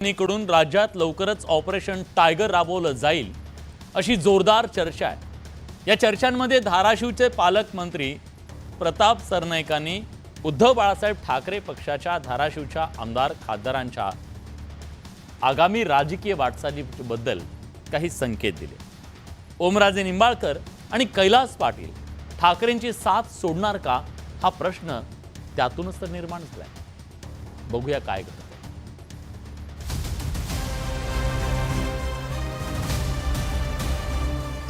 कडून राज्यात लवकरच ऑपरेशन टायगर राबवलं जाईल अशी जोरदार चर्चा आहे। या चर्चांमध्ये धाराशिवचे पालकमंत्री प्रताप सरनाईकांनी उद्धव बाळासाहेब ठाकरे पक्षाच्या धाराशिवच्या आमदार खासदारांच्या आगामी राजकीय वाटचालीबद्दल काही संकेत दिले। ओमराजे निंबाळकर आणि कैलास पाटील ठाकरेंची साथ सोडणार का हा प्रश्न त्यातूनच तर निर्माण झालाय। बघूया काय घडतं।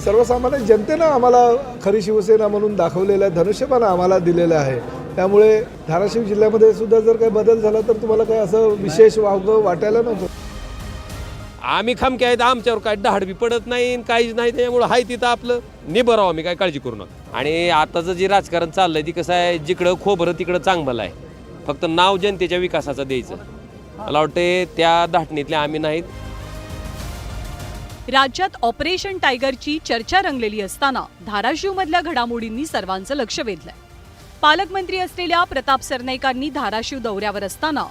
सर्वसामान्य जनतेनं आम्हाला खरी शिवसेना म्हणून दाखवलेलं आहे, धनुष्यबाण आम्हाला दिलेलं आहे। त्यामुळे धाराशिव जिल्ह्यामध्ये सुद्धा जर काही बदल झाला तर तुम्हाला काही असं विशेष वावगं वाटायला नको। आम्ही खमके आहेत, आमच्यावर काय दहाडबी पडत नाही, काहीच नाही। त्यामुळे हाय तिथं आपलं निभराव, आम्ही काय काळजी करू नका। आणि आताचं जे राजकारण चाललंय ती कसं आहे, जिकडं खोबरं तिकडं चांगलं आहे, फक्त नाव जनतेच्या विकासाचं द्यायचं। मला वाटते त्या धाटणीतले आम्ही नाहीत। राज्यात ऑपरेशन टायगरची चर्चा रंगलेली असताना धाराशिवमधल्या घडामोडींनी सर्वांचं लक्ष वेधलंय। पालकमंत्री असलेल्या प्रताप सरनाईकांनी धाराशिव दौऱ्यावर असताना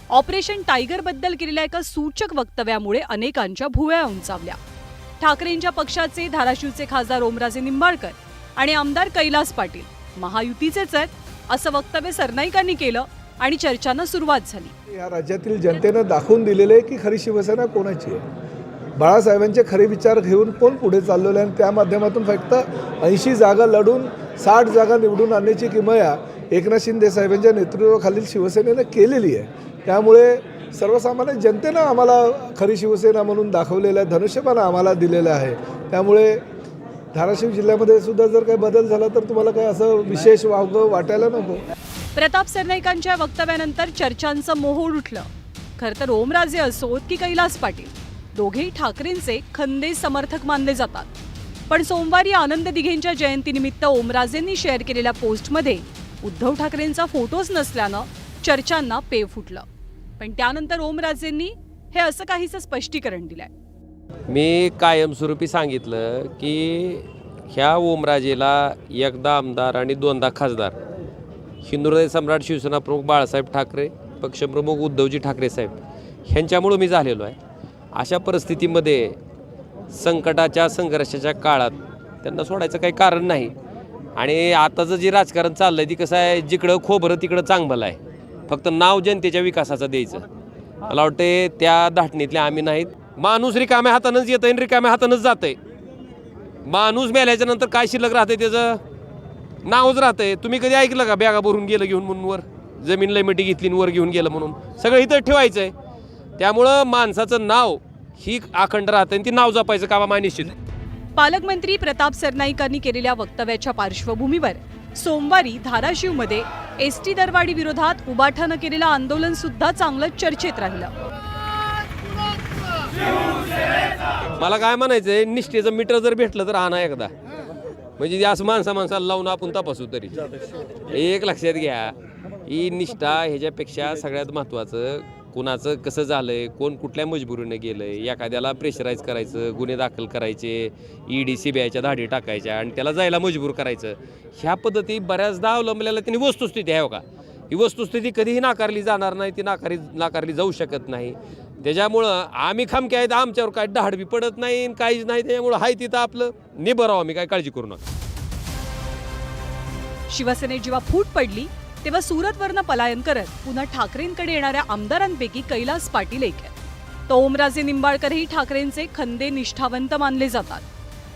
ऑपरेशन टायगर बद्दल केलेल्या एका सूचक वक्तव्यामुळे अनेकांच्या भुवया उंचावल्या। ठाकरेंच्या पक्षाचे धाराशिवचे खासदार ओमराजे निंबाळकर आणि आमदार कैलास पाटील महायुतीचेच आहेत असं वक्तव्य सरनाईकांनी केलं आणि चर्चांना सुरुवात झाली। या राज्यातील जनतेनं दाखवून दिलेले आहे की खरी शिवसेना कोणाची आहे। बाळासाहेबांचे खरे विचार घेऊन कोण पुढे चाललेले आणि त्या माध्यमातून फक्त 80 जागा लढून 60 जागा निवडून आणण्याची किमया एकनाथ शिंदे साहेबांच्या नेतृत्वाखालील शिवसेनेनं केलेली आहे। त्यामुळे सर्वसामान्य जनतेनं आम्हाला खरी शिवसेना म्हणून दाखवलेलं आहे, धनुष्यबाण आम्हाला दिलेलं आहे। त्यामुळे धाराशिव जिल्ह्यामध्ये सुद्धा जर काही बदल झाला तर तुम्हाला काही असं विशेष वावगं वाटायला नको। प्रताप सरनाईकांच्या वक्तव्यानंतर चर्चांचं मोहोळ उठलं। खरं तर ओमराजे असोत की कैलास पाटील दोघेही ठाकरेंचे खंदे समर्थक मानले जातात। पण सोमवारी आनंद दिघेंच्या जयंतीनिमित्त ओमराजेंनी शेअर केलेल्या पोस्टमध्ये उद्धव ठाकरेंचा फोटोच नसल्यानं चर्चांना पेव फुटलं। पण त्यानंतर ओमराजेंनी हे असं काहीसं स्पष्टीकरण दिलंय। मी कायमस्वरूपी सांगितलं की ह्या ओमराजेला एकदा आमदार आणि दोनदा खासदार हिंदुहृदय सम्राट शिवसेना प्रमुख बाळासाहेब ठाकरे, पक्षप्रमुख उद्धवजी ठाकरे साहेब ह्यांच्यामुळे मी झालेलो आहे। अशा परिस्थितीमध्ये संकटाच्या संघर्षाच्या काळात त्यांना सोडायचं काही कारण नाही। आणि आताचं जे राजकारण चाललंय ती कसं आहे, जिकडं खोबरं तिकडं चांगलं आहे, फक्त नाव जनतेच्या विकासाचं द्यायचं। मला वाटते त्या धाटणीतले आम्ही नाहीत। माणूस रिकाम्या हातानंच येतंय आणि रिकाम्या हातानंच जातंय। माणूस मेल्याच्या नंतर काय शिल्लक राहतंय, त्याचं नावच राहतंय। तुम्ही कधी ऐकलं का बॅगा भरून गेलं घेऊन म्हणून, वर जमीन लयमिटी घेतली वर घेऊन गेलं म्हणून? सगळं इथं ठेवायचं आहे। त्यामुळं माणसाचं नाव ही अखंड राहतं आणि ती नाव जपायचं काम आम्ही निश्चित। पालकमंत्री प्रताप सरनाईकांनी केलेल्या वक्तव्याच्या पार्श्वभूमीवर सोमवारी धाराशिवमध्ये एसटी दरवाढी विरोधात उबाठानं केलेलं आंदोलन सुद्धा चांगलं चर्चेत राहिलं। मला काय म्हणायचंय, निष्ठेचं मीटर जर भेटलं तर आणा एकदा, म्हणजे असं माणसाला लावून आपण तपासू तरी। एक लक्षात घ्या, ही निष्ठा ह्याच्यापेक्षा सगळ्यात महत्त्वाचं कुणाचं कसं झालंय, कोण कुठल्या मजबुरीने गेलंय, एखाद्याला प्रेशराईज करायचं, गुन्हे दाखल करायचे, ईडी सीबीआयच्या धाडी टाकायच्या आणि त्याला जायला मजबूर करायचं। ह्या पद्धती बऱ्याचदा अवलंबलेल्या त्यांनी वस्तुस्थिती आहे का, ही वस्तुस्थिती कधीही नाकारली जाणार नाही, ती नाकारली जाऊ शकत नाही। त्याच्यामुळं आम्ही खमके आहेत, आमच्यावर काय दहाडबी पडत नाही, काहीच नाही। त्यामुळे हाय तिथं आपलं निभराव, आम्ही काय काळजी करू नका। शिवसेनेत जेव्हा फूट पडली तेव्हा सुरतवरनं पलायन करत पुन्हा ठाकरेंकडे येणाऱ्या आमदारांपैकी कैलास पाटील एक आहेत। तर ओमराजे निंबाळकरही ठाकरेंचे खंदे निष्ठावंत मानले जातात।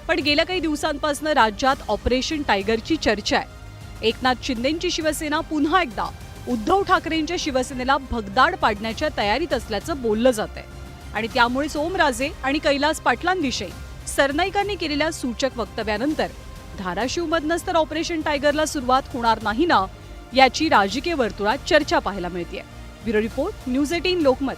पण गेल्या काही दिवसांपासून राज्यात ऑपरेशन टायगरची चर्चा आहे। एकनाथ शिंदेंची शिवसेना पुन्हा एकदा उद्धव ठाकरेंच्या शिवसेनेला भगदाड पाडण्याच्या तयारीत असल्याचं बोललं जातंय। आणि त्यामुळेच ओमराजे आणि कैलास पाटलांविषयी सरनाईकांनी केलेल्या सूचक वक्तव्यानंतर धाराशिवमधनंच तर ऑपरेशन टायगरला सुरुवात होणार नाही ना, याची राजकीय वर्तुळात चर्चा पाहायला मिळतेय। Bureau report, news 18 Lokmat.